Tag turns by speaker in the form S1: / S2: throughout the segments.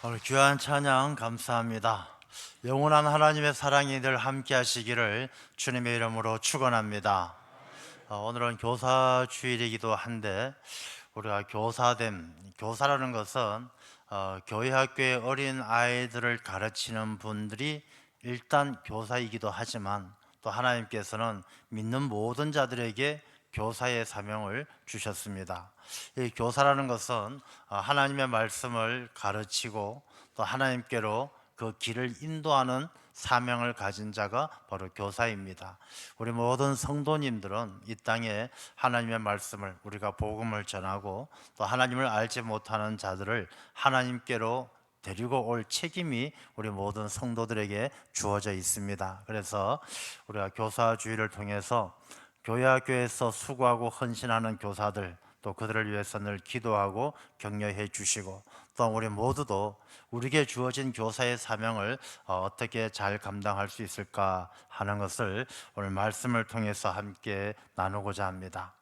S1: 오늘 귀한 찬양 감사합니다. 영원한 하나님의 사랑이 늘 함께 하시기를 주님의 이름으로 축원합니다. 오늘은 교사 주일이기도 한데 우리가 교사라는 것은 교회 학교의 어린 아이들을 가르치는 분들이 일단 교사이기도 하지만 또 하나님께서는 믿는 모든 자들에게 교사의 사명을 주셨습니다. 이 교사라는 것은 하나님의 말씀을 가르치고 또 하나님께로 그 길을 인도하는 사명을 가진 자가 바로 교사입니다. 우리 모든 성도님들은 이 땅에 하나님의 말씀을, 우리가 복음을 전하고 또 하나님을 알지 못하는 자들을 하나님께로 데리고 올 책임이 우리 모든 성도들에게 주어져 있습니다. 그래서 우리가 교사주의를 통해서 교회 학교에서 수고하고 헌신하는 교사들, 또 그들을 위해서 늘 기도하고 격려해 주시고, 또 우리 모두도 우리에게 주어진 교사의 사명을 어떻게 잘 감당할 수 있을까 하는 것을 오늘 말씀을 통해서 함께 나누고자 합니다.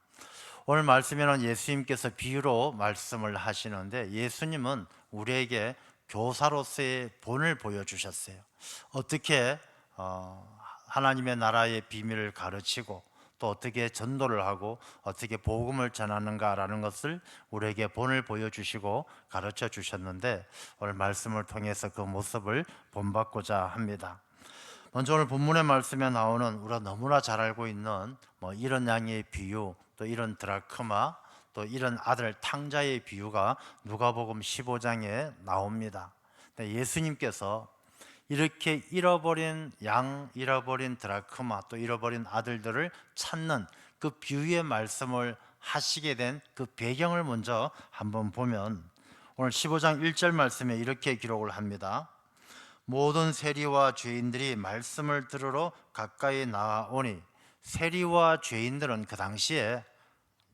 S1: 오늘 말씀에는 예수님께서 비유로 말씀을 하시는데, 예수님은 우리에게 교사로서의 본을 보여주셨어요. 어떻게 하나님의 나라의 비밀을 가르치고 또 어떻게 전도를 하고 어떻게 복음을 전하는가라는 것을 우리에게 본을 보여주시고 가르쳐 주셨는데, 오늘 말씀을 통해서 그 모습을 본받고자 합니다. 먼저 오늘 본문의 말씀에 나오는 우리가 너무나 잘 알고 있는 이런 양의 비유, 또 이런 드라크마, 또 이런 아들 탕자의 비유가 누가복음 15장에 나옵니다. 예수님께서 이렇게 잃어버린 양, 잃어버린 드라크마, 또 잃어버린 아들들을 찾는 그 비유의 말씀을 하시게 된 그 배경을 먼저 한번 보면, 오늘 15장 1절 말씀에 이렇게 기록을 합니다. 모든 세리와 죄인들이 말씀을 들으러 가까이 나아오니, 세리와 죄인들은 그 당시에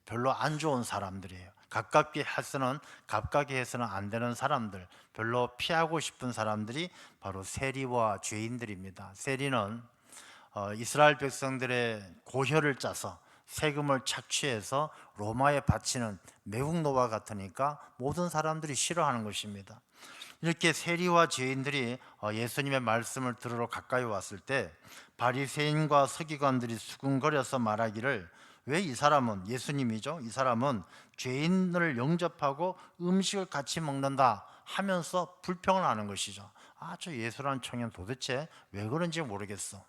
S1: 별로 안 좋은 사람들이에요. 가깝게 해서는 안 되는 사람들, 별로 피하고 싶은 사람들이 바로 세리와 죄인들입니다. 세리는 이스라엘 백성들의 고혈을 짜서 세금을 착취해서 로마에 바치는 매국노와 같으니까 모든 사람들이 싫어하는 것입니다. 이렇게 세리와 죄인들이 예수님의 말씀을 들으러 가까이 왔을 때 바리새인과 서기관들이 수군거려서 말하기를, 왜 이 사람은, 예수님이죠, 이 사람은 죄인을 영접하고 음식을 같이 먹는다 하면서 불평을 하는 것이죠. 저 예수라는 청년 도대체 왜 그런지 모르겠어.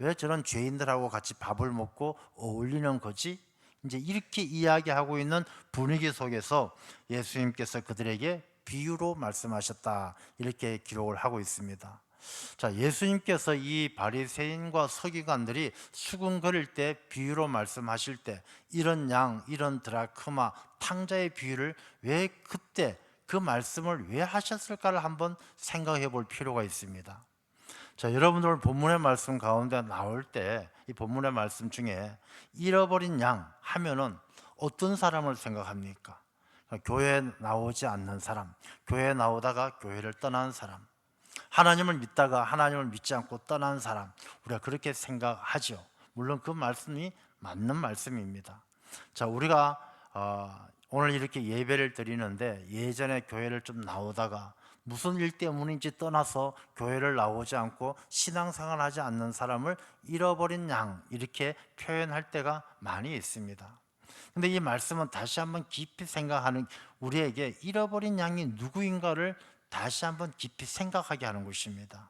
S1: 왜 저런 죄인들하고 같이 밥을 먹고 어울리는 거지? 이제 이렇게 이야기하고 있는 분위기 속에서 예수님께서 그들에게 비유로 말씀하셨다, 이렇게 기록을 하고 있습니다. 자, 예수님께서 이 바리새인과 서기관들이 수군거릴 때 비유로 말씀하실 때 이런 양, 이런 드라크마, 탕자의 비유를 왜 그때 그 말씀을 왜 하셨을까를 한번 생각해 볼 필요가 있습니다. 자, 여러분들 본문의 말씀 가운데 나올 때 이 본문의 말씀 중에 잃어버린 양 하면은 어떤 사람을 생각합니까? 교회에 나오지 않는 사람, 교회에 나오다가 교회를 떠난 사람, 하나님을 믿다가 하나님을 믿지 않고 떠난 사람, 우리가 그렇게 생각하죠. 물론 그 말씀이 맞는 말씀입니다. 자, 우리가 오늘 이렇게 예배를 드리는데, 예전에 교회를 좀 나오다가 무슨 일 때문인지 떠나서 교회를 나오지 않고 신앙생활 하지 않는 사람을 잃어버린 양, 이렇게 표현할 때가 많이 있습니다. 근데 이 말씀은 다시 한번 깊이 생각하는, 우리에게 잃어버린 양이 누구인가를 다시 한번 깊이 생각하게 하는 것입니다.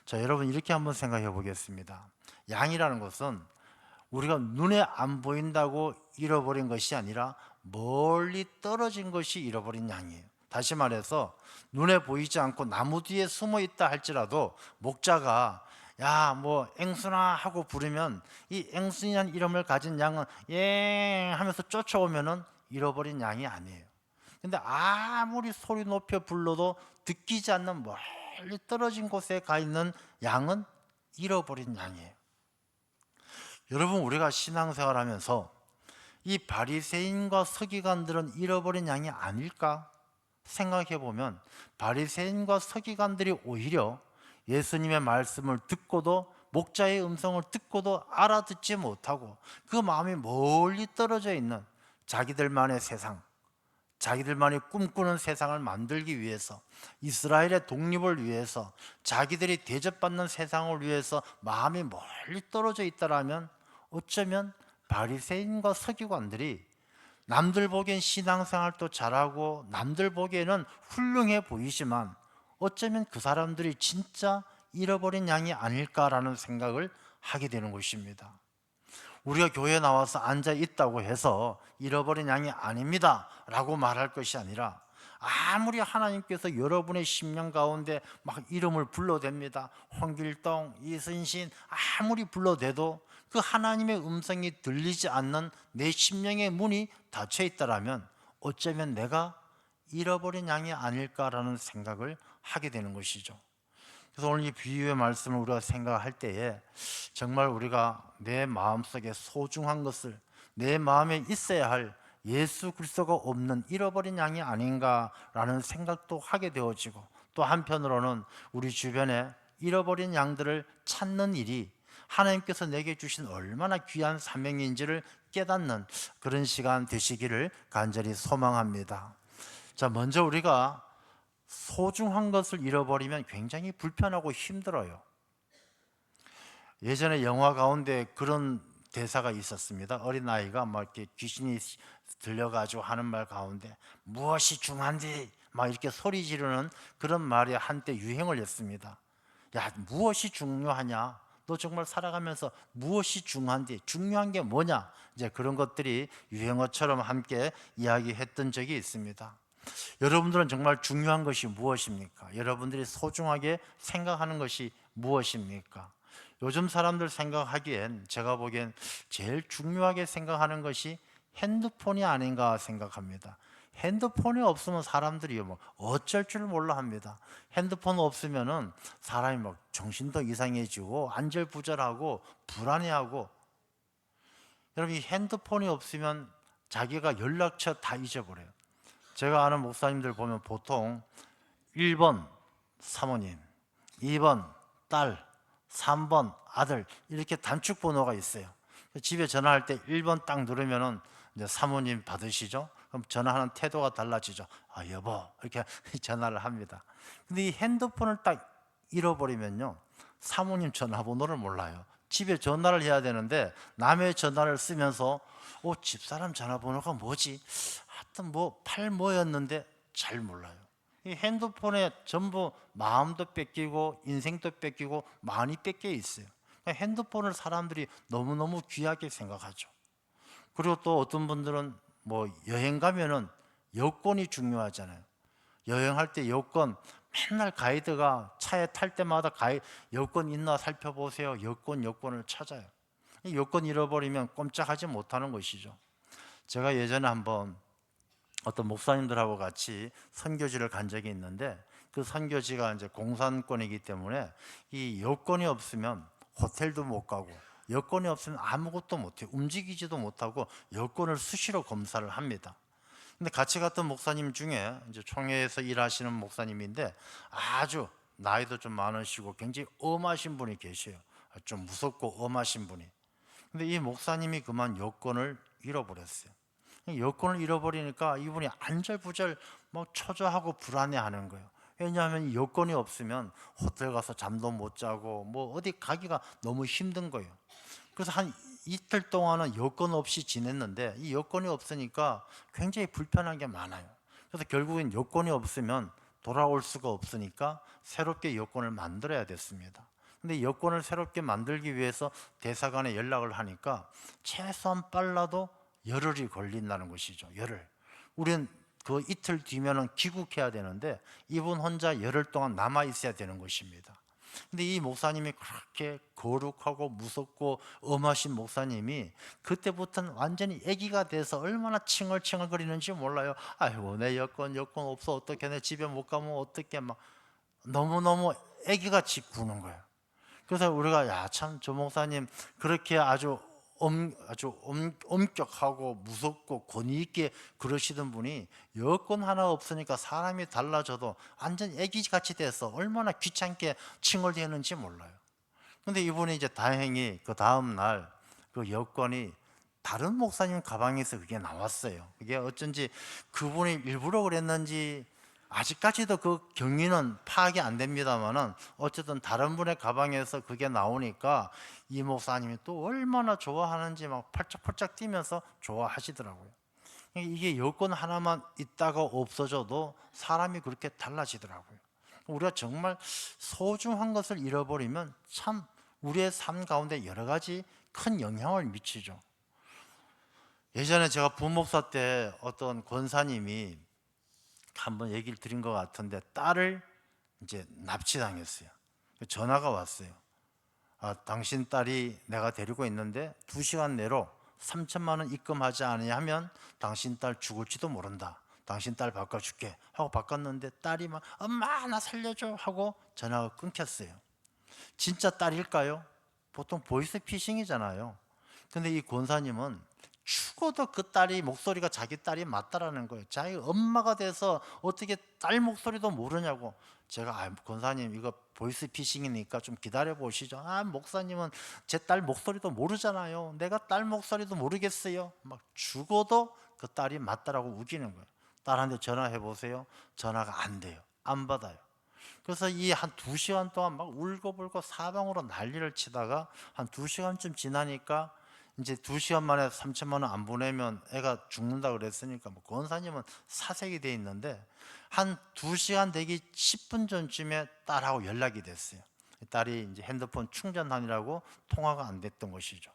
S1: 자, 여러분 이렇게 한번 생각해 보겠습니다. 양이라는 것은 우리가 눈에 안 보인다고 잃어버린 것이 아니라 멀리 떨어진 것이 잃어버린 양이에요. 다시 말해서 눈에 보이지 않고 나무 뒤에 숨어 있다 할지라도 목자가 야, 뭐 앵순아 하고 부르면 이 앵순이라는 이름을 가진 양은 예 하면서 쫓아오면은 잃어버린 양이 아니에요. 근데 아무리 소리 높여 불러도 듣기지 않는 멀리 떨어진 곳에 가 있는 양은 잃어버린 양이에요. 여러분, 우리가 신앙생활 하면서 이 바리새인과 서기관들은 잃어버린 양이 아닐까 생각해 보면, 바리새인과 서기관들이 오히려 예수님의 말씀을 듣고도, 목자의 음성을 듣고도 알아듣지 못하고 그 마음이 멀리 떨어져 있는 자기들만의 세상, 자기들만이 꿈꾸는 세상을 만들기 위해서, 이스라엘의 독립을 위해서, 자기들이 대접받는 세상을 위해서 마음이 멀리 떨어져 있다라면 어쩌면 바리새인과 서기관들이 남들 보기엔 신앙생활도 잘하고 남들 보기에는 훌륭해 보이지만 어쩌면 그 사람들이 진짜 잃어버린 양이 아닐까라는 생각을 하게 되는 것입니다. 우리가 교회에 나와서 앉아 있다고 해서 잃어버린 양이 아닙니다 라고 말할 것이 아니라, 아무리 하나님께서 여러분의 심령 가운데 막 이름을 불러댑니다, 홍길동, 이순신 아무리 불러대도 그 하나님의 음성이 들리지 않는 내 심령의 문이 닫혀 있다라면 어쩌면 내가 잃어버린 양이 아닐까라는 생각을 하게 되는 것이죠. 그래서 오늘 이 비유의 말씀을 우리가 생각할 때에 정말 우리가 내 마음속에 소중한 것을, 내 마음에 있어야 할 예수 그리스도가 없는 잃어버린 양이 아닌가라는 생각도 하게 되어지고, 또 한편으로는 우리 주변에 잃어버린 양들을 찾는 일이 하나님께서 내게 주신 얼마나 귀한 사명인지를 깨닫는 그런 시간 되시기를 간절히 소망합니다. 자, 먼저 우리가 소중한 것을 잃어버리면 굉장히 불편하고 힘들어요. 예전에 영화 가운데 그런 대사가 있었습니다. 어린아이가 막 이렇게 귀신이 들려가지고 하는 말 가운데 무엇이 중한디 막 이렇게 소리 지르는 그런 말이 한때 유행을 했습니다. 야, 무엇이 중요하냐? 너 정말 살아가면서 무엇이 중한디? 중요한 게 뭐냐? 이제 그런 것들이 유행어처럼 함께 이야기했던 적이 있습니다. 여러분들은 정말 중요한 것이 무엇입니까? 여러분들이 소중하게 생각하는 것이 무엇입니까? 요즘 사람들 생각하기엔, 제가 보기엔 제일 중요하게 생각하는 것이 핸드폰이 아닌가 생각합니다. 핸드폰이 없으면 사람들이 뭐 어쩔 줄 몰라 합니다. 핸드폰 없으면은 사람이 막 정신도 이상해지고 안절부절하고 불안해하고, 여러분 이 핸드폰이 없으면 자기가 연락처 다 잊어버려요. 제가 아는 목사님들 보면 보통 1번 사모님, 2번 딸, 3번 아들, 이렇게 단축 번호가 있어요. 집에 전화할 때 1번 딱 누르면은 이제 사모님 받으시죠? 그럼 전화하는 태도가 달라지죠. 아, 여보, 이렇게 전화를 합니다. 근데 이 핸드폰을 딱 잃어버리면요, 사모님 전화번호를 몰라요. 집에 전화를 해야 되는데 남의 전화를 쓰면서 집사람 전화번호가 뭐지? 하여튼 뭐 뭐였는데 잘 몰라요. 이 핸드폰에 전부 마음도 뺏기고 인생도 뺏기고 많이 뺏겨 있어요. 그러니까 핸드폰을 사람들이 너무너무 귀하게 생각하죠. 그리고 또 어떤 분들은 뭐 여행 가면은 여권이 중요하잖아요. 여행할 때 여권, 맨날 가이드가 차에 탈 때마다 여권 있나 살펴보세요. 여권을 찾아요. 이 여권 잃어버리면 꼼짝하지 못하는 것이죠. 제가 예전에 한번 어떤 목사님들하고 같이 선교지를 간 적이 있는데, 그 선교지가 이제 공산권이기 때문에 이 여권이 없으면 호텔도 못 가고, 여권이 없으면 아무것도 못해요. 움직이지도 못하고 여권을 수시로 검사를 합니다. 근데 같이 갔던 목사님 중에 이제 총회에서 일하시는 목사님인데 아주 나이도 좀 많으시고 굉장히 엄하신 분이 계세요. 좀 무섭고 엄하신 분이. 근데 이 목사님이 그만 여권을 잃어버렸어요. 여권을 잃어버리니까 이분이 안절부절 막 초조하고 불안해하는 거예요. 왜냐하면 여권이 없으면 호텔 가서 잠도 못 자고 뭐 어디 가기가 너무 힘든 거예요. 그래서 한 이틀 동안은 여권 없이 지냈는데 이 여권이 없으니까 굉장히 불편한 게 많아요. 그래서 결국엔 여권이 없으면 돌아올 수가 없으니까 새롭게 여권을 만들어야 됐습니다. 근데 여권을 새롭게 만들기 위해서 대사관에 연락을 하니까 최소한 빨라도 열흘이 걸린다는 것이죠. 열흘. 우리는 그 이틀 뒤면은 귀국해야 되는데 이분 혼자 열흘 동안 남아 있어야 되는 것입니다. 근데 이 목사님이 그렇게 거룩하고 무섭고 엄하신 목사님이 그때부터는 완전히 아기가 돼서 얼마나 칭얼칭얼 거리는지 몰라요. 아이고 내 여권 없어, 어떻게 내 집에 못 가면 어떻게, 막 너무너무 아기같이 구는 거예요. 그래서 우리가 야 참 저 목사님 그렇게 아주 엄격하고 무섭고 권위 있게 그러시던 분이 여권 하나 없으니까 사람이 달라져도 완전 애기같이 돼서 얼마나 귀찮게 칭얼대는지 몰라요. 근데 이분이 이제 다행히 그 다음 날 그 여권이 다른 목사님 가방에서 그게 나왔어요. 그게 어쩐지 그분이 일부러 그랬는지 아직까지도 그 경위는 파악이 안 됩니다만은 어쨌든 다른 분의 가방에서 그게 나오니까 이 목사님이 또 얼마나 좋아하는지 막 팔짝팔짝 뛰면서 좋아하시더라고요. 이게 여권 하나만 있다가 없어져도 사람이 그렇게 달라지더라고요. 우리가 정말 소중한 것을 잃어버리면 참 우리의 삶 가운데 여러 가지 큰 영향을 미치죠. 예전에 제가 부목사 때 어떤 권사님이 한번 얘기를 드린 것 같은데, 딸을 이제 납치당했어요. 전화가 왔어요. 당신 딸이 내가 데리고 있는데 2시간 내로 3천만 원 입금하지 않으면 당신 딸 죽을지도 모른다. 당신 딸 바꿔줄게 하고 바꿨는데, 딸이 막 엄마 나 살려줘 하고 전화가 끊겼어요. 진짜 딸일까요? 보통 보이스 피싱이잖아요. 근데 이 권사님은 죽어도 그 딸이 목소리가 자기 딸이 맞다라는 거예요. 자기 엄마가 돼서 어떻게 딸 목소리도 모르냐고. 제가 권사님 이거 보이스 피싱이니까 좀 기다려 보시죠. 목사님은 제 딸 목소리도 모르잖아요. 내가 딸 목소리도 모르겠어요. 막 죽어도 그 딸이 맞다라고 우기는 거예요. 딸한테 전화해 보세요. 전화가 안 돼요. 안 받아요. 그래서 이 한 2시간 동안 막 울고불고 사방으로 난리를 치다가 한 2시간쯤 지나니까 이제 2시간 만에 3천만 원 안 보내면 애가 죽는다 그랬으니까 뭐 권사님은 사색이 돼 있는데, 한 2시간 되기 10분 전쯤에 딸하고 연락이 됐어요. 딸이 이제 핸드폰 충전하느라고 통화가 안 됐던 것이죠.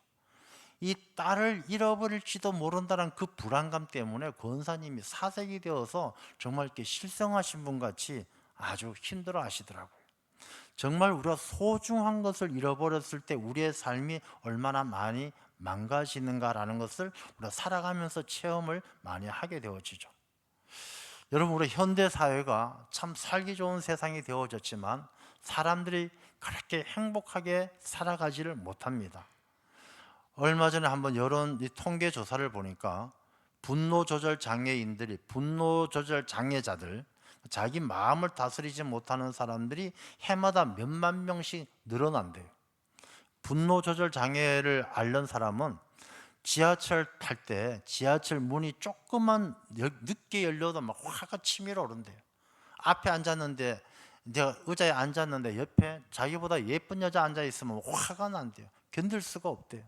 S1: 이 딸을 잃어버릴지도 모른다는 그 불안감 때문에 권사님이 사색이 되어서 정말 이렇게 실성하신 분 같이 아주 힘들어 하시더라고요. 정말 우리가 소중한 것을 잃어버렸을 때 우리의 삶이 얼마나 많이 망가지는가라는 것을 우리가 살아가면서 체험을 많이 하게 되어지죠. 여러분, 우리 현대 사회가 참 살기 좋은 세상이 되어졌지만 사람들이 그렇게 행복하게 살아가지를 못합니다. 얼마 전에 한번 여론 통계 조사를 보니까 분노 조절 장애인들이, 분노 조절 장애자들, 자기 마음을 다스리지 못하는 사람들이 해마다 몇만 명씩 늘어난대요. 분노 조절 장애를 앓는 사람은 지하철 탈 때 지하철 문이 조금만 늦게 열려도 막 화가 치밀어 오른대요. 앞에 앉았는데, 내가 의자에 앉았는데 옆에 자기보다 예쁜 여자 앉아 있으면 화가 난대요. 견딜 수가 없대요.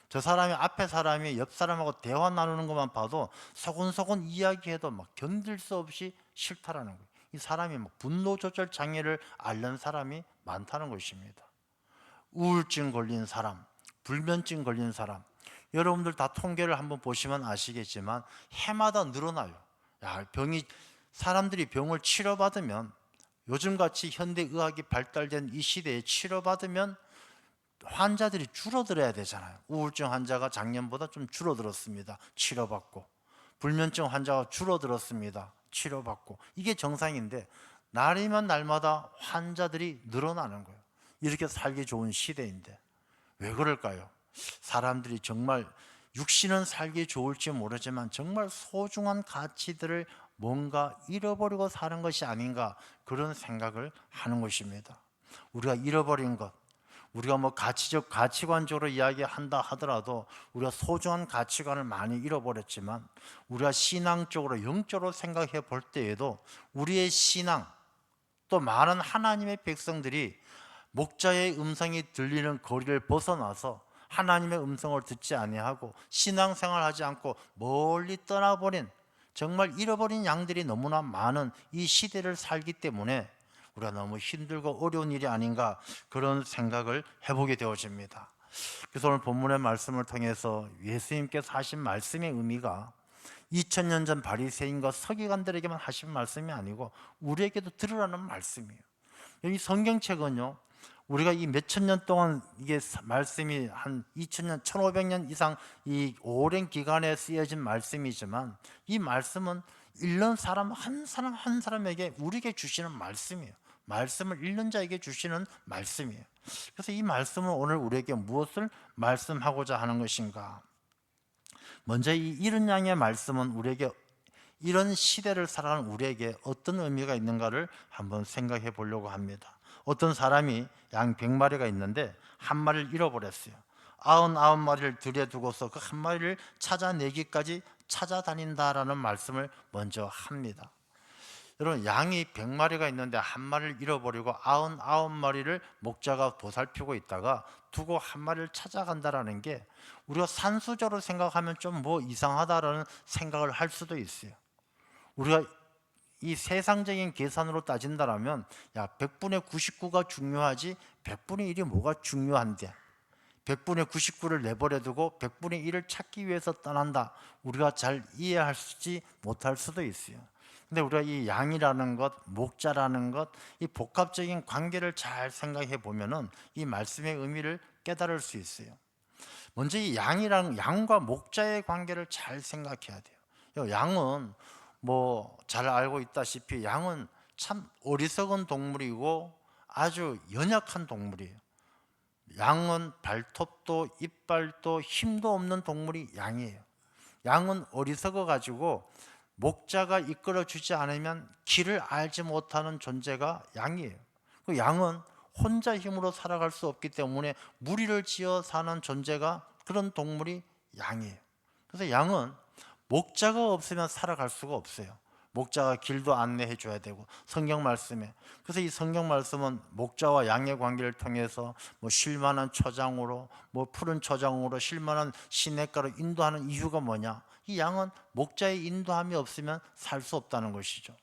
S1: 저 사람이, 앞에 사람이 옆 사람하고 대화 나누는 것만 봐도 소곤소곤 이야기해도 막 견딜 수 없이 싫다라는 거예요. 이 사람이 막 분노 조절 장애를 앓는 사람이 많다는 것입니다. 우울증 걸린 사람, 불면증 걸린 사람, 여러분들 다 통계를 한번 보시면 아시겠지만 해마다 늘어나요. 병이, 사람들이 병을 치료받으면, 요즘같이 현대의학이 발달된 이 시대에 치료받으면 환자들이 줄어들어야 되잖아요. 우울증 환자가 작년보다 좀 줄어들었습니다. 치료받고. 불면증 환자가 줄어들었습니다. 치료받고. 이게 정상인데 날이면 날마다 환자들이 늘어나는 거예요. 이렇게 살기 좋은 시대인데 왜 그럴까요? 사람들이 정말 육신은 살기 좋을지 모르지만 정말 소중한 가치들을 뭔가 잃어버리고 사는 것이 아닌가, 그런 생각을 하는 것입니다. 우리가 잃어버린 것, 우리가 뭐 가치관적으로 이야기한다 하더라도 우리가 소중한 가치관을 많이 잃어버렸지만, 우리가 신앙적으로 영적으로 생각해 볼 때에도 우리의 신앙, 또 많은 하나님의 백성들이 목자의 음성이 들리는 거리를 벗어나서 하나님의 음성을 듣지 아니하고 신앙생활하지 않고 멀리 떠나버린, 정말 잃어버린 양들이 너무나 많은 이 시대를 살기 때문에 우리가 너무 힘들고 어려운 일이 아닌가, 그런 생각을 해보게 되어집니다. 그래서 오늘 본문의 말씀을 통해서 예수님께서 하신 말씀의 의미가 2000년 전 바리새인과 서기관들에게만 하신 말씀이 아니고 우리에게도 들으라는 말씀이에요. 이 성경책은요, 우리가 이 몇천 년 동안 이게 말씀이 한 2000년, 1500년 이상 이 오랜 기간에 쓰여진 말씀이지만, 이 말씀은 읽는 사람 한 사람 한 사람에게, 우리에게 주시는 말씀이에요. 말씀을 읽는 자에게 주시는 말씀이에요. 그래서 이 말씀은 오늘 우리에게 무엇을 말씀하고자 하는 것인가? 먼저 이 이른 양의 말씀은 우리에게, 이런 시대를 살아가는 우리에게 어떤 의미가 있는가를 한번 생각해 보려고 합니다. 어떤 사람이 양 100마리가 있는데 한 마리를 잃어버렸어요. 99마리를 들여두고서 그 한 마리를 찾아내기까지 찾아다닌다라는 말씀을 먼저 합니다. 여러분, 양이 100마리가 있는데 한 마리를 잃어버리고 99마리를 목자가 보살피고 있다가 두고 한 마리를 찾아간다라는 게, 우리가 산수적으로 생각하면 좀 뭐 이상하다라는 생각을 할 수도 있어요. 우리가 이 세상적인 계산으로 따진다라면, 야, 100분의 99가 중요하지 100분의 1이 뭐가 중요한데, 100분의 99를 내버려 두고 100분의 1을 찾기 위해서 떠난다, 우리가 잘 이해할지 못할 수도 있어요. 근데 우리가 이 양이라는 것, 목자라는 것, 이 복합적인 관계를 잘 생각해 보면은 이 말씀의 의미를 깨달을 수 있어요. 먼저 이 양과 목자의 관계를 잘 생각해야 돼요. 양은 뭐 잘 알고 있다시피 양은 참 어리석은 동물이고 아주 연약한 동물이에요. 양은 발톱도 이빨도 힘도 없는 동물이 양이에요. 양은 어리석어 가지고 목자가 이끌어 주지 않으면 길을 알지 못하는 존재가 양이에요. 그 양은 혼자 힘으로 살아갈 수 없기 때문에 무리를 지어 사는 존재가, 그런 동물이 양이에요. 그래서 양은 목자가 없으면 살아갈 수가 없어요. 목자가 길도 안내해 줘야 되고, 성경 말씀에, 그래서 이 성경 말씀은 목자와 양의 관계를 통해서 뭐 쉴만한 초장으로, 뭐 푸른 초장으로 쉴만한 시냇가로 인도하는 이유가 뭐냐, 이 양은 목자의 인도함이 없으면 살 수 없다는 것이죠.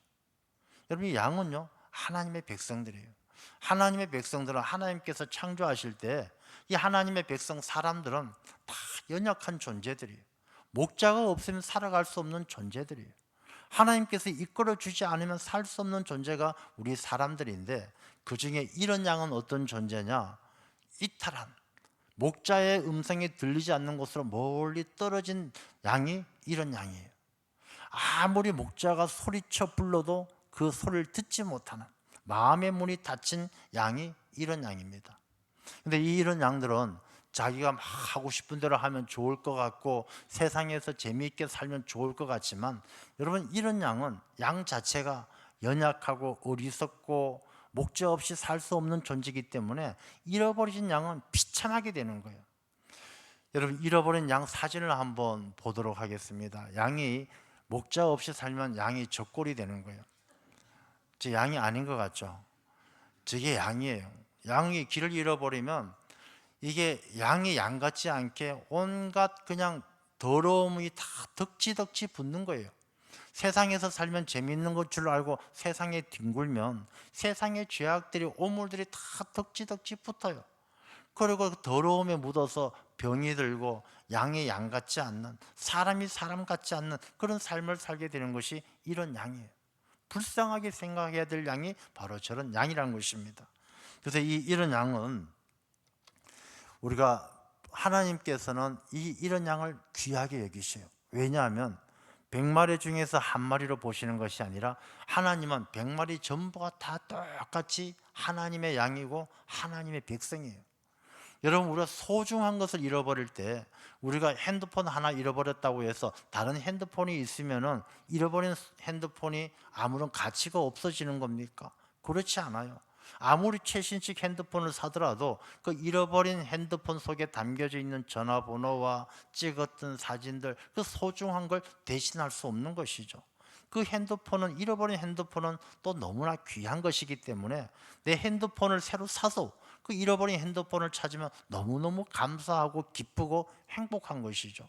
S1: 여러분, 이 양은요 하나님의 백성들이에요. 하나님의 백성들은 하나님께서 창조하실 때 이 하나님의 백성 사람들은 다 연약한 존재들이에요. 목자가 없으면 살아갈 수 없는 존재들이에요. 하나님께서 이끌어 주지 않으면 살 수 없는 존재가 우리 사람들인데, 그 중에 이런 양은 어떤 존재냐, 이탈한, 목자의 음성이 들리지 않는 곳으로 멀리 떨어진 양이 이런 양이에요. 아무리 목자가 소리쳐 불러도 그 소리를 듣지 못하는 마음의 문이 닫힌 양이 이런 양입니다. 근데 이런 양들은 자기가 막 하고 싶은 대로 하면 좋을 것 같고 세상에서 재미있게 살면 좋을 것 같지만, 여러분, 이런 양은 양 자체가 연약하고 어리석고 목자 없이 살 수 없는 존재이기 때문에 잃어버린 양은 비참하게 되는 거예요. 여러분, 잃어버린 양 사진을 한번 보도록 하겠습니다. 양이 목자 없이 살면 양이 젖골이 되는 거예요. 저 양이 아닌 것 같죠? 저게 양이에요. 양이 길을 잃어버리면 이게 양이 양 같지 않게 온갖 그냥 더러움이 다 덕지덕지 붙는 거예요. 세상에서 살면 재미있는 것 줄 알고 세상에 뒹굴면 세상의 죄악들이, 오물들이 다 덕지덕지 붙어요. 그리고 그 더러움에 묻어서 병이 들고 양이 양 같지 않는, 사람이 사람 같지 않는 그런 삶을 살게 되는 것이 이런 양이에요. 불쌍하게 생각해야 될 양이 바로 저런 양이라는 것입니다. 그래서 이런 양은 우리가, 하나님께서는 이런 양을 귀하게 여기셔요. 왜냐하면 100마리 중에서 한 마리로 보시는 것이 아니라 하나님은 100마리 전부가 다 똑같이 하나님의 양이고 하나님의 백성이에요. 여러분, 우리가 소중한 것을 잃어버릴 때, 우리가 핸드폰 하나 잃어버렸다고 해서 다른 핸드폰이 있으면은 잃어버린 핸드폰이 아무런 가치가 없어지는 겁니까? 그렇지 않아요. 아무리 최신식 핸드폰을 사더라도 그 잃어버린 핸드폰 속에 담겨져 있는 전화번호와 찍었던 사진들, 그 소중한 걸 대신할 수 없는 것이죠. 그 핸드폰은, 잃어버린 핸드폰은 또 너무나 귀한 것이기 때문에 내 핸드폰을 새로 사서 그 잃어버린 핸드폰을 찾으면 너무너무 감사하고 기쁘고 행복한 것이죠.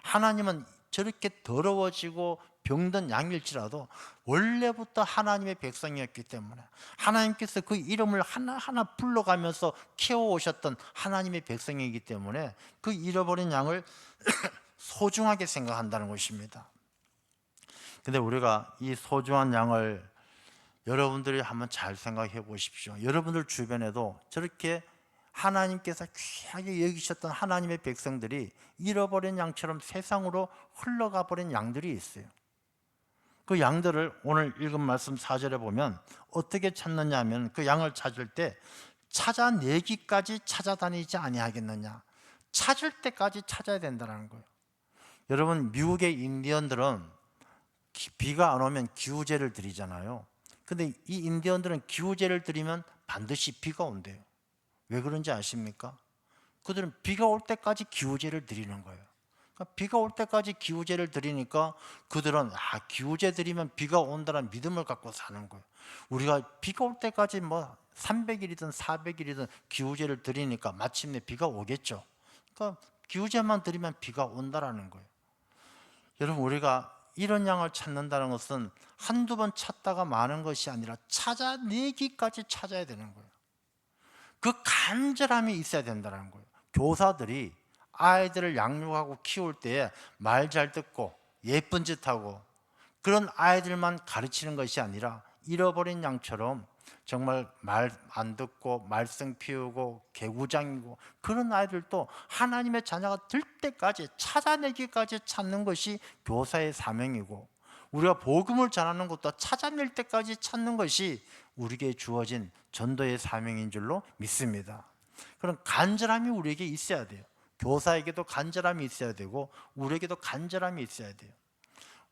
S1: 하나님은 저렇게 더러워지고 병든 양일지라도 원래부터 하나님의 백성이었기 때문에 하나님께서 그 이름을 하나하나 불러가면서 키워오셨던 하나님의 백성이기 때문에 그 잃어버린 양을 소중하게 생각한다는 것입니다. 근데 우리가 이 소중한 양을, 여러분들이 한번 잘 생각해 보십시오. 여러분들 주변에도 저렇게 하나님께서 귀하게 여기셨던 하나님의 백성들이 잃어버린 양처럼 세상으로 흘러가 버린 양들이 있어요. 그 양들을 오늘 읽은 말씀 4절에 보면 어떻게 찾느냐 하면, 그 양을 찾을 때 찾아내기까지 찾아다니지 아니하겠느냐, 찾을 때까지 찾아야 된다는 거예요. 여러분, 미국의 인디언들은 비가 안 오면 기우제를 드리잖아요. 근데 이 인디언들은 기우제를 드리면 반드시 비가 온대요. 왜 그런지 아십니까? 그들은 비가 올 때까지 기우제를 드리는 거예요. 그러니까 비가 올 때까지 기우제를 드리니까 그들은 기우제 드리면 비가 온다는 믿음을 갖고 사는 거예요. 우리가 비가 올 때까지 뭐 300일이든 400일이든 기우제를 드리니까 마침내 비가 오겠죠. 그러니까 기우제만 드리면 비가 온다라는 거예요. 여러분, 우리가 이런 양을 찾는다는 것은 한두 번 찾다가 마는 것이 아니라 찾아내기까지 찾아야 되는 거예요. 그 간절함이 있어야 된다는 거예요. 교사들이 아이들을 양육하고 키울 때에 말 잘 듣고 예쁜 짓 하고 그런 아이들만 가르치는 것이 아니라 잃어버린 양처럼 정말 말 안 듣고 말썽 피우고 개구장이고 그런 아이들도 하나님의 자녀가 될 때까지 찾아내기까지 찾는 것이 교사의 사명이고, 우리가 복음을 전하는 것도 찾아낼 때까지 찾는 것이 우리에게 주어진 전도의 사명인 줄로 믿습니다. 그런 간절함이 우리에게 있어야 돼요. 교사에게도 간절함이 있어야 되고 우리에게도 간절함이 있어야 돼요.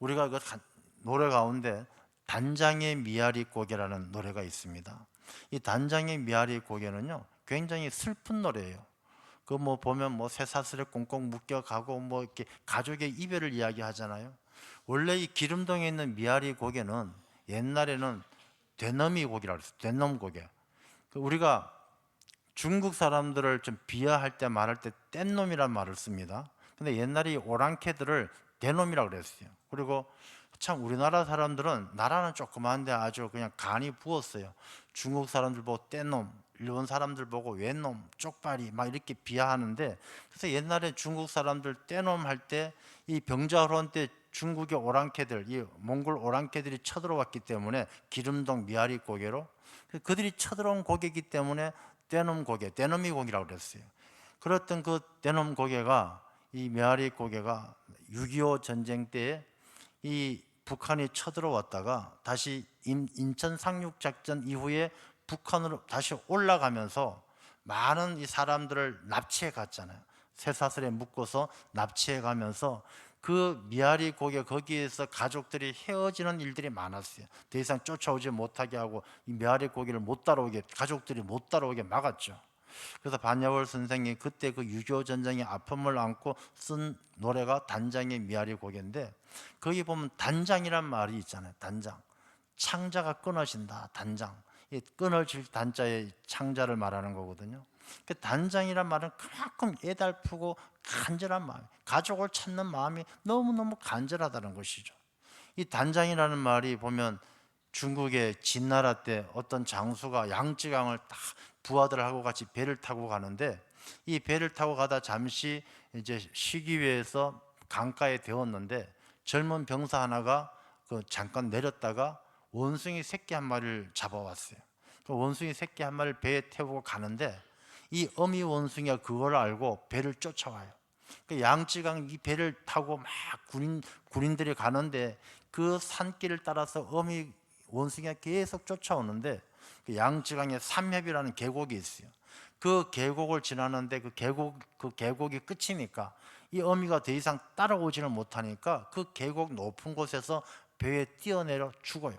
S1: 우리가 그 노래 가운데 단장의 미아리 고개라는 노래가 있습니다. 이 단장의 미아리 고개는요 굉장히 슬픈 노래예요. 그 뭐 보면 뭐 쇠사슬에 꽁꽁 묶여가고 뭐 이렇게 가족의 이별을 이야기하잖아요. 원래 이 기름동에 있는 미아리 고개는 옛날에는 되너미 고기라고 했어요. 되넘 고개. 우리가 중국 사람들을 좀 비하할 때 말할 때 뗀놈이란 말을 씁니다. 근데 옛날에 이 오랑캐들을 대놈이라고 그랬어요. 그리고 참 우리나라 사람들은 나라는 조그만데 아주 그냥 간이 부었어요. 중국 사람들 보고 뗀놈, 일본 사람들 보고 웬놈, 쪽발이 막 이렇게 비하하는데, 그래서 옛날에 중국 사람들 뗀놈 할 때 이 병자호란 때 중국의 오랑캐들, 이 몽골 오랑캐들이 쳐들어왔기 때문에 기름동 미아리 고개로, 그들이 쳐들어온 고개이기 때문에 떼놈 고개, 떼놈이 고개라고 그랬어요. 그랬던 그 떼놈 고개가, 이 메아리 고개가 6.25 전쟁 때 이 북한이 쳐들어왔다가 다시 인천 상륙작전 이후에 북한으로 다시 올라가면서 많은 이 사람들을 납치해 갔잖아요. 쇠사슬에 묶어서 납치해 가면서 그 미아리 고개 거기에서 가족들이 헤어지는 일들이 많았어요. 더 이상 쫓아오지 못하게 하고 이 미아리 고개를 못 따라오게, 가족들이 못 따라오게 막았죠. 그래서 반야월 선생이 그때 그 6.25 전쟁의 아픔을 안고 쓴 노래가 단장의 미아리 고개인데, 거기 보면 단장이란 말이 있잖아요. 단장, 창자가 끊어진다. 단장, 이 끊어질 단자의 창자를 말하는 거거든요. 그 단장이란 말은 그만큼 애달프고 간절한 마음, 가족을 찾는 마음이 너무너무 간절하다는 것이죠. 이 단장이라는 말이 보면 중국의 진나라 때 어떤 장수가 양쯔강을 다 부하들하고 같이 배를 타고 가는데, 이 배를 타고 가다 잠시 이제 쉬기 위해서 강가에 데웠는데 젊은 병사 하나가 그 잠깐 내렸다가 원숭이 새끼 한 마리를 잡아왔어요. 그 원숭이 새끼 한 마리를 배에 태우고 가는데 이 어미 원숭이가 그걸 알고 배를 쫓아와요. 그 양쯔강 이 배를 타고 막 군인들이 가는데 그 산길을 따라서 어미 원숭이가 계속 쫓아오는데, 그 양쯔강에 삼협이라는 계곡이 있어요. 그 계곡을 지나는데 그 계곡이 끝이니까 이 어미가 더 이상 따라오지를 못하니까 그 계곡 높은 곳에서 배에 뛰어내려 죽어요.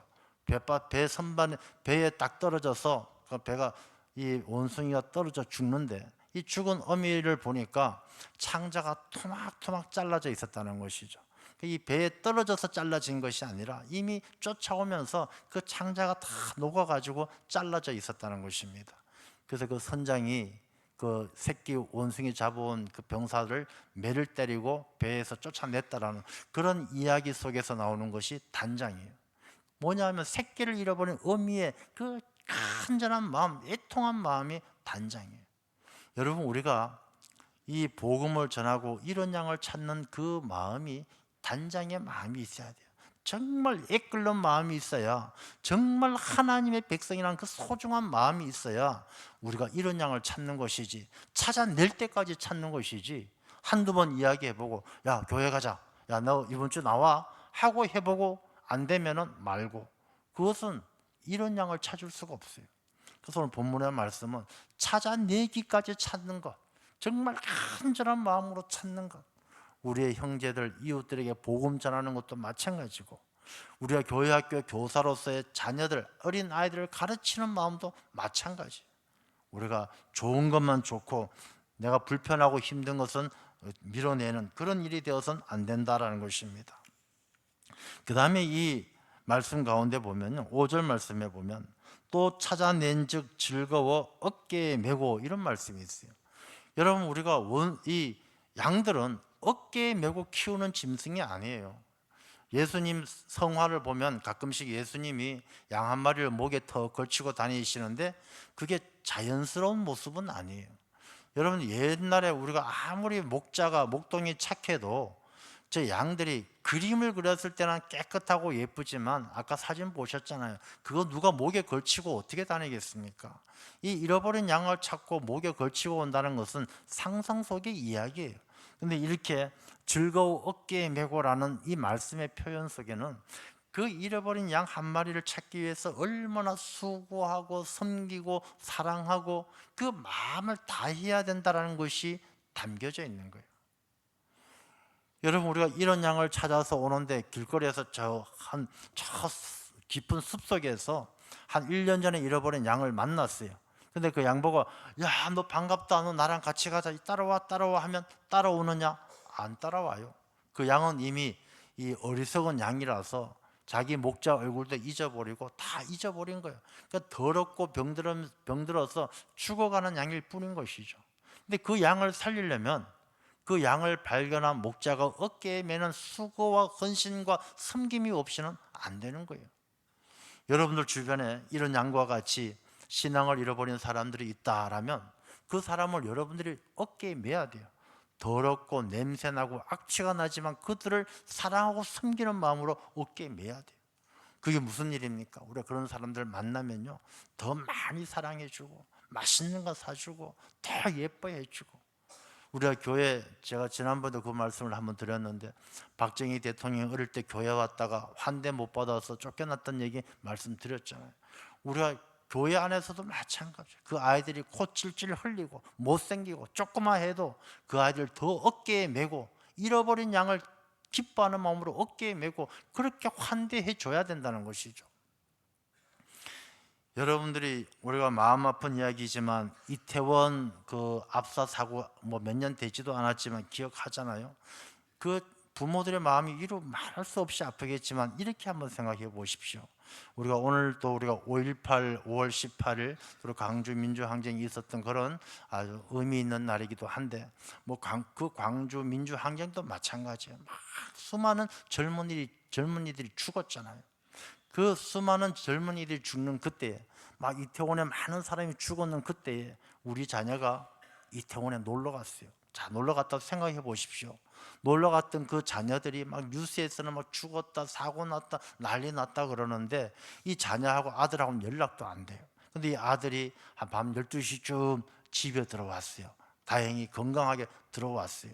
S1: 배 선반에 배에 딱 떨어져서 그 배가, 이 원숭이가 떨어져 죽는데 이 죽은 어미를 보니까 창자가 토막토막 잘라져 있었다는 것이죠. 이 배에 떨어져서 잘라진 것이 아니라 이미 쫓아오면서 그 창자가 다 녹아가지고 잘라져 있었다는 것입니다. 그래서 그 선장이 그 새끼 원숭이 잡아온 그 병사를 매를 때리고 배에서 쫓아냈다라는 그런 이야기 속에서 나오는 것이 단장이에요. 뭐냐면 새끼를 잃어버린 어미의 그 간절한 마음, 애통한 마음이 단장이에요. 여러분, 우리가 이 복음을 전하고 이런 양을 찾는 그 마음이 단장의 마음이 있어야 돼요. 정말 애끓는 마음이 있어야, 정말 하나님의 백성이라는 그 소중한 마음이 있어야 우리가 이런 양을 찾는 것이지, 찾아낼 때까지 찾는 것이지, 한두 번 이야기해보고 야 교회 가자, 야 너 이번 주 나와 하고 해보고 안 되면은 말고, 그것은 이런 양을 찾을 수가 없어요. 그래서 오늘 본문의 말씀은 찾아내기까지 찾는 것, 정말 간절한 마음으로 찾는 것, 우리의 형제들, 이웃들에게 복음 전하는 것도 마찬가지고, 우리가 교회 학교 교사로서의 자녀들, 어린 아이들을 가르치는 마음도 마찬가지예요. 우리가 좋은 것만 좋고 내가 불편하고 힘든 것은 밀어내는 그런 일이 되어서는 안 된다라는 것입니다. 그 다음에 이 말씀 가운데 보면요, 5절 말씀에 보면 또 찾아낸 즉 즐거워 어깨에 메고, 이런 말씀이 있어요. 여러분, 우리가 이 양들은 어깨에 메고 키우는 짐승이 아니에요. 예수님 성화를 보면 가끔씩 예수님이 양 한 마리를 목에 턱 걸치고 다니시는데 그게 자연스러운 모습은 아니에요. 여러분, 옛날에 우리가 아무리 목동이 착해도 저 양들이 그림을 그렸을 때는 깨끗하고 예쁘지만 아까 사진 보셨잖아요. 그거 누가 목에 걸치고 어떻게 다니겠습니까? 이 잃어버린 양을 찾고 목에 걸치고 온다는 것은 상상 속의 이야기예요. 근데 이렇게 즐거워 어깨에 메고라는 이 말씀의 표현 속에는 그 잃어버린 양 한 마리를 찾기 위해서 얼마나 수고하고 섬기고 사랑하고 그 마음을 다해야 된다는 것이 담겨져 있는 거예요. 여러분, 우리가 이런 양을 찾아서 오는데 길거리에서 저 깊은 숲속에서 한 1년 전에 잃어버린 양을 만났어요. 근데 그 양 보고, 야, 너 반갑다, 너 나랑 같이 가자, 따라와 하면 따라오느냐? 안 따라와요. 그 양은 이미 이 어리석은 양이라서 자기 목자 얼굴도 잊어버리고 다 잊어버린 거예요. 그러니까 더럽고 병들어서 죽어가는 양일 뿐인 것이죠. 근데 그 양을 살리려면 그 양을 발견한 목자가 어깨에 매는 수고와 헌신과 섬김이 없이는 안 되는 거예요. 여러분들 주변에 이런 양과 같이 신앙을 잃어버린 사람들이 있다라면 그 사람을 여러분들이 어깨에 매야 돼요. 더럽고 냄새나고 악취가 나지만 그들을 사랑하고 섬기는 마음으로 어깨에 매야 돼요. 그게 무슨 일입니까? 우리가 그런 사람들 만나면요, 더 많이 사랑해주고 맛있는 거 사주고 더 예뻐해주고. 우리가 교회, 제가 지난번에도 그 말씀을 한번 드렸는데 박정희 대통령이 어릴 때 교회 왔다가 환대 못 받아서 쫓겨났던 얘기 말씀드렸잖아요. 우리가 교회 안에서도 마찬가지예요. 그 아이들이 코 찔찔 흘리고 못생기고 조그만 해도 그 아이들 더 어깨에 메고 잃어버린 양을 기뻐하는 마음으로 어깨에 메고 그렇게 환대해 줘야 된다는 것이죠. 여러분들이, 우리가 마음 아픈 이야기지만 이태원 그 압사 사고 뭐 몇 년 되지도 않았지만 기억하잖아요. 그 부모들의 마음이 이루 말할 수 없이 아프겠지만 이렇게 한번 생각해 보십시오. 우리가 오늘 또 우리가 5.18 5월 18일 그리고 광주 민주항쟁이 있었던 그런 아주 의미 있는 날이기도 한데 그 광주 민주항쟁도 마찬가지예요. 막 수많은 젊은이들이 죽었잖아요. 그 수많은 젊은이들이 죽는 그때에, 막 이태원에 많은 사람이 죽었는 그때에 우리 자녀가 이태원에 놀러 갔어요. 자, 놀러 갔다고 생각해 보십시오. 놀러 갔던 그 자녀들이 막 뉴스에서는 막 죽었다, 사고 났다, 난리 났다 그러는데 이 자녀하고 아들하고는 연락도 안 돼요. 근데 이 아들이 한 밤 12시쯤 집에 들어왔어요. 다행히 건강하게 들어왔어요.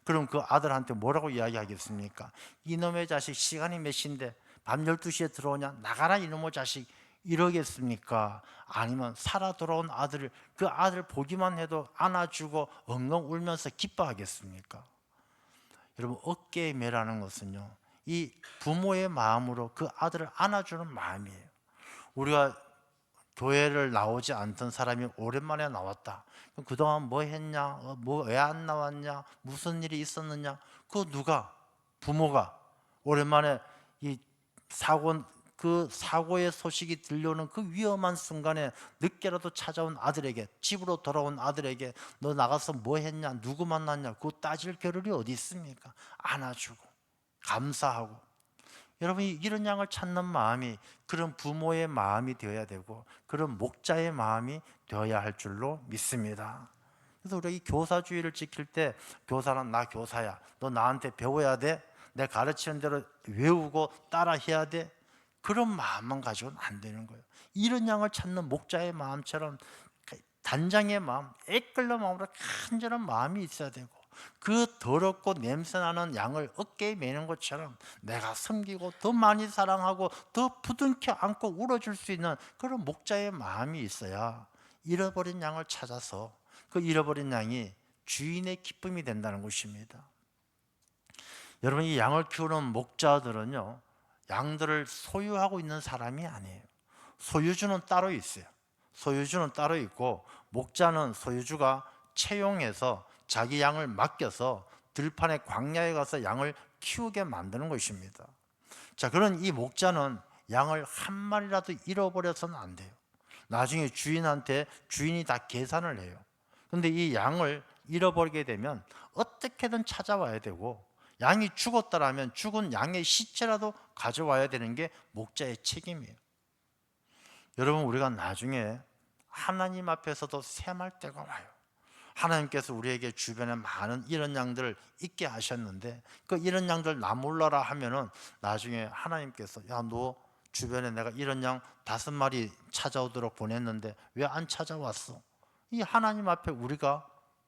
S1: 그럼 그 아들한테 뭐라고 이야기하겠습니까? 이놈의 자식, 시간이 몇 시인데 밤 12시에 들어오냐? 나가라 이놈의 자식, 이러겠습니까? 아니면 살아 돌아온 아들을, 그 아들 보기만 해도 안아주고 엉엉 울면서 기뻐하겠습니까? 여러분, 어깨에 매라는 것은요, 이 부모의 마음으로 그 아들을 안아주는 마음이에요. 우리가 교회를 나오지 않던 사람이 오랜만에 나왔다. 그럼 그동안 뭐 했냐? 뭐 왜 안 나왔냐? 무슨 일이 있었느냐? 그 누가? 부모가 오랜만에 이 그 사고의 소식이 들려오는 그 위험한 순간에 늦게라도 찾아온 아들에게, 집으로 돌아온 아들에게 너 나가서 뭐 했냐, 누구 만났냐, 그거 따질 겨를이 어디 있습니까? 안아주고 감사하고. 여러분이 이런 양을 찾는 마음이 그런 부모의 마음이 되어야 되고 그런 목자의 마음이 되어야 할 줄로 믿습니다. 그래서 우리가 이 교사주의를 지킬 때, 교사는 나 교사야, 너 나한테 배워야 돼, 내 가르치는 대로 외우고 따라해야 돼, 그런 마음만 가지고는 안 되는 거예요. 이런 양을 찾는 목자의 마음처럼 단장의 마음, 애끓는 마음으로 간절한 마음이 있어야 되고, 그 더럽고 냄새나는 양을 어깨에 매는 것처럼 내가 섬기고 더 많이 사랑하고 더 부둥켜 안고 울어줄 수 있는 그런 목자의 마음이 있어야 잃어버린 양을 찾아서 그 잃어버린 양이 주인의 기쁨이 된다는 것입니다. 여러분, 이 양을 키우는 목자들은요, 양들을 소유하고 있는 사람이 아니에요. 소유주는 따로 있어요. 소유주는 따로 있고 목자는 소유주가 채용해서 자기 양을 맡겨서 들판의 광야에 가서 양을 키우게 만드는 것입니다. 자, 그런 이 목자는 양을 한 마리라도 잃어버려서는 안 돼요. 나중에 주인이 다 계산을 해요. 근데 이 양을 잃어버리게 되면 어떻게든 찾아와야 되고, 양이 죽었다라면 죽은 양의 시체라도 가져와야 되는 게 목자의 책임이에요. 여러분, 우리가 나중에 하나님 앞에서도 셈할 때가 와요. 하나님께서 우리에게 주변에 많은 이런 양들을 있게 하셨는데, 그 이런 양들 나 몰라라 하면은 나중에 하나님께서 야, 너 주변에 내가 이런 양 5마리 찾아오도록 보냈는데 왜 안 찾아왔어? 이 하나님 앞에 우리가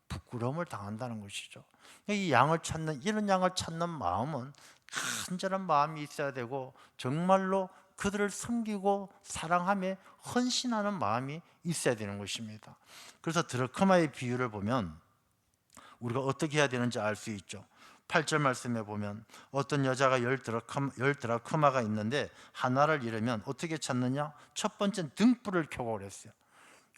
S1: 부끄러움을 당한다는 것이죠. 이 양을 찾는, 이런 양을 찾는 마음은 간절한 마음이 있어야 되고, 정말로 그들을 섬기고 사랑하며 헌신하는 마음이 있어야 되는 것입니다. 그래서 드라크마의 비유를 보면 우리가 어떻게 해야 되는지 알 수 있죠. 8절 말씀에 보면 어떤 여자가 10드라크마가 있는데 하나를 잃으면 어떻게 찾느냐? 첫 번째는 등불을 켜고 그랬어요.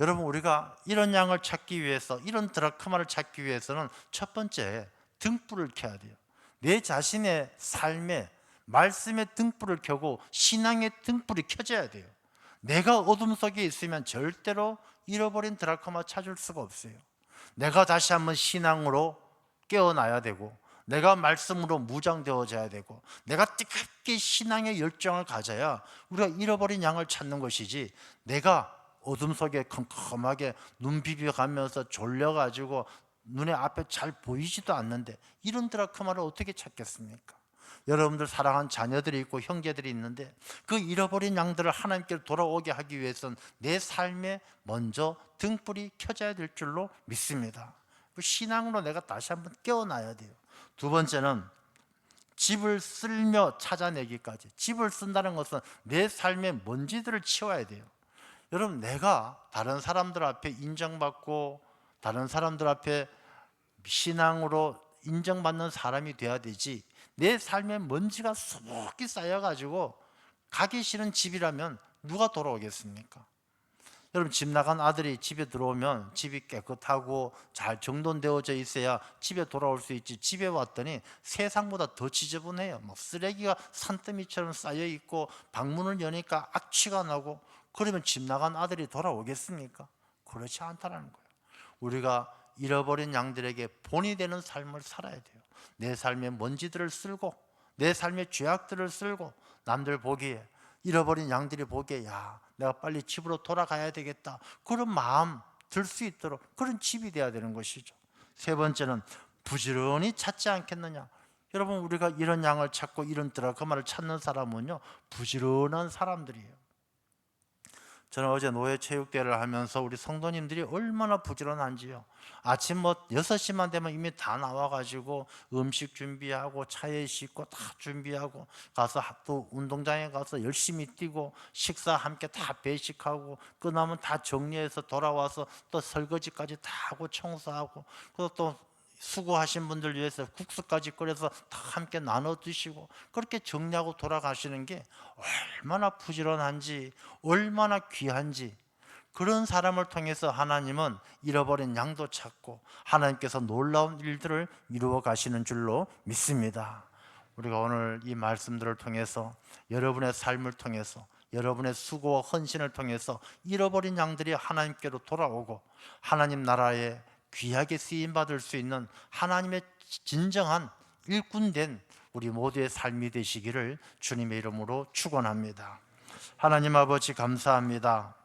S1: 여러분, 우리가 이런 양을 찾기 위해서, 이런 드라크마를 찾기 위해서는 첫 번째 등불을 켜야 돼요. 내 자신의 삶에 말씀의 등불을 켜고 신앙의 등불이 켜져야 돼요. 내가 어둠 속에 있으면 절대로 잃어버린 드라크마 찾을 수가 없어요. 내가 다시 한번 신앙으로 깨어나야 되고, 내가 말씀으로 무장되어져야 되고, 내가 뜨겁게 신앙의 열정을 가져야 우리가 잃어버린 양을 찾는 것이지, 내가 어둠 속에 컴컴하게 눈 비벼가면서 졸려가지고 눈에 앞에 잘 보이지도 않는데 이런 드라크마를 어떻게 찾겠습니까? 여러분들 사랑하는 자녀들이 있고 형제들이 있는데 그 잃어버린 양들을 하나님께 돌아오게 하기 위해서는 내 삶에 먼저 등불이 켜져야 될 줄로 믿습니다. 신앙으로 내가 다시 한번 깨어나야 돼요. 두 번째는 집을 쓸며 찾아내기까지. 집을 쓴다는 것은 내 삶의 먼지들을 치워야 돼요. 여러분, 내가 다른 사람들 앞에 인정받고 다른 사람들 앞에 신앙으로 인정받는 사람이 돼야 되지, 내 삶에 먼지가 수북히 쌓여가지고 가기 싫은 집이라면 누가 돌아오겠습니까? 여러분, 집 나간 아들이 집에 들어오면 집이 깨끗하고 잘 정돈되어져 있어야 집에 돌아올 수 있지, 집에 왔더니 세상보다 더 지저분해요. 막 쓰레기가 산더미처럼 쌓여 있고 방문을 여니까 악취가 나고, 그러면 집 나간 아들이 돌아오겠습니까? 그렇지 않다는 거예요. 우리가 잃어버린 양들에게 본이 되는 삶을 살아야 돼요. 내 삶의 먼지들을 쓸고 내 삶의 죄악들을 쓸고, 남들 보기에, 잃어버린 양들이 보기에 야, 내가 빨리 집으로 돌아가야 되겠다, 그런 마음 들 수 있도록 그런 집이 돼야 되는 것이죠. 세 번째는 부지런히 찾지 않겠느냐. 여러분, 우리가 이런 양을 찾고 이런 드라크마를 찾는 사람은요, 부지런한 사람들이에요. 저는 어제 노예체육대회를 하면서 우리 성도님들이 얼마나 부지런한지요. 아침 6시만 되면 이미 다 나와가지고 음식 준비하고 차에 싣고 다 준비하고 가서 또 운동장에 가서 열심히 뛰고 식사 함께 다 배식하고 끝나면 다 정리해서 돌아와서 또 설거지까지 다 하고 청소하고, 그리고 또 수고하신 분들 위해서 국수까지 끓여서 다 함께 나눠 드시고, 그렇게 정리하고 돌아가시는 게 얼마나 부지런한지, 얼마나 귀한지. 그런 사람을 통해서 하나님은 잃어버린 양도 찾고 하나님께서 놀라운 일들을 이루어 가시는 줄로 믿습니다. 우리가 오늘 이 말씀들을 통해서, 여러분의 삶을 통해서, 여러분의 수고와 헌신을 통해서 잃어버린 양들이 하나님께로 돌아오고 하나님 나라에 귀하게 쓰임받을 수 있는 하나님의 진정한 일꾼된 우리 모두의 삶이 되시기를 주님의 이름으로 축원합니다. 하나님 아버지, 감사합니다.